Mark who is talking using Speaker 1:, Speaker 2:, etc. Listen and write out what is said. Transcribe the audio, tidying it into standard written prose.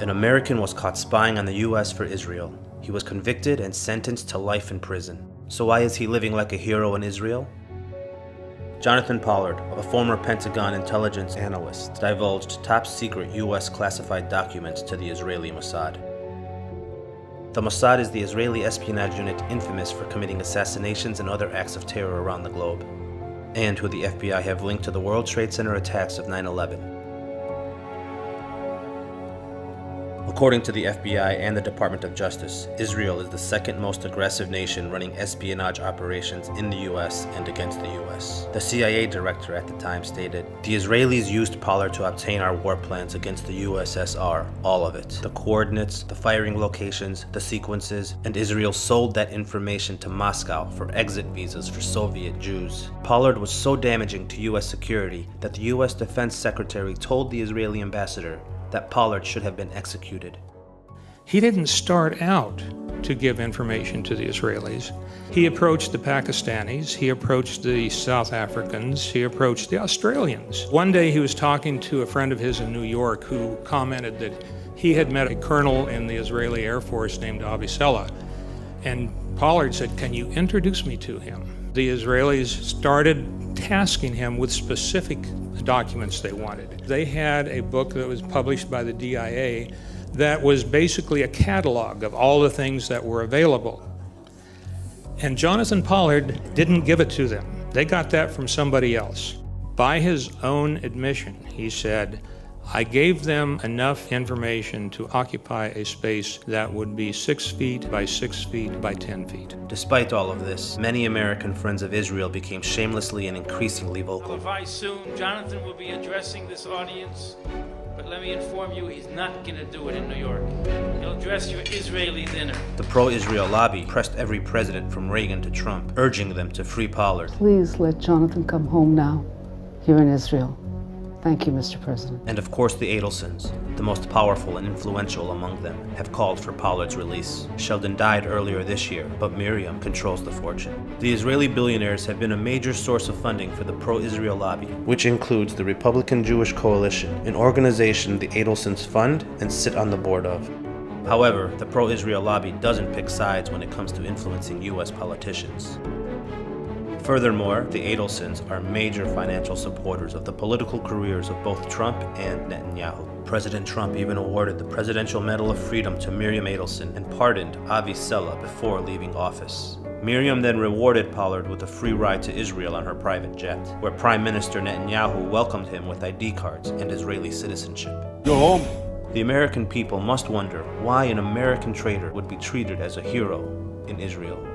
Speaker 1: An American was caught spying on the US for Israel. He was convicted and sentenced to life in prison. So why is he living like a hero in Israel? Jonathan Pollard, a former Pentagon intelligence analyst, divulged top-secret US classified documents to the Israeli Mossad. The Mossad is the Israeli espionage unit infamous for committing assassinations and other acts of terror around the globe, and who the FBI have linked to the World Trade Center attacks of 9/11. According to the FBI and the Department of Justice, Israel is the second most aggressive nation running espionage operations in the US and against the US. The CIA director at the time stated, "The Israelis used Pollard to obtain our war plans against the USSR, all of it. The coordinates, the firing locations, the sequences, and Israel sold that information to Moscow for exit visas for Soviet Jews." Pollard was so damaging to US security that the US Defense Secretary told the Israeli ambassador that Pollard should have been executed.
Speaker 2: He didn't start out to give information to the Israelis. He approached the Pakistanis, he approached the South Africans, he approached the Australians. One day he was talking to a friend of his in New York who commented that he had met a colonel in the Israeli Air Force named Avicenna, and Pollard said, "Can you introduce me to him?" The Israelis started tasking him with specific documents they wanted. They had a book that was published by the DIA that was basically a catalog of all the things that were available. And Jonathan Pollard didn't give it to them. They got that from somebody else. By his own admission, he said, "I gave them enough information to occupy a space that would be 6 feet by 6 feet by 10 feet.
Speaker 1: Despite all of this, many American friends of Israel became shamelessly and increasingly vocal.
Speaker 3: Very soon, Jonathan will be addressing this audience, but let me inform you, he's not going to do it in New York. He'll address your Israeli dinner.
Speaker 1: The pro-Israel lobby pressed every president from Reagan to Trump, urging them to free Pollard.
Speaker 4: Please let Jonathan come home now, here in Israel. Thank you, Mr. President.
Speaker 1: And of course the Adelsons, the most powerful and influential among them, have called for Pollard's release. Sheldon died earlier this year, but Miriam controls the fortune. The Israeli billionaires have been a major source of funding for the pro-Israel lobby, which includes the Republican Jewish Coalition, an organization the Adelsons fund and sit on the board of. However, the pro-Israel lobby doesn't pick sides when it comes to influencing US politicians. Furthermore, the Adelsons are major financial supporters of the political careers of both Trump and Netanyahu. President Trump even awarded the Presidential Medal of Freedom to Miriam Adelson and pardoned Avi Sella before leaving office. Miriam then rewarded Pollard with a free ride to Israel on her private jet, where Prime Minister Netanyahu welcomed him with ID cards and Israeli citizenship.
Speaker 5: Go home.
Speaker 1: The American people must wonder why an American traitor would be treated as a hero in Israel.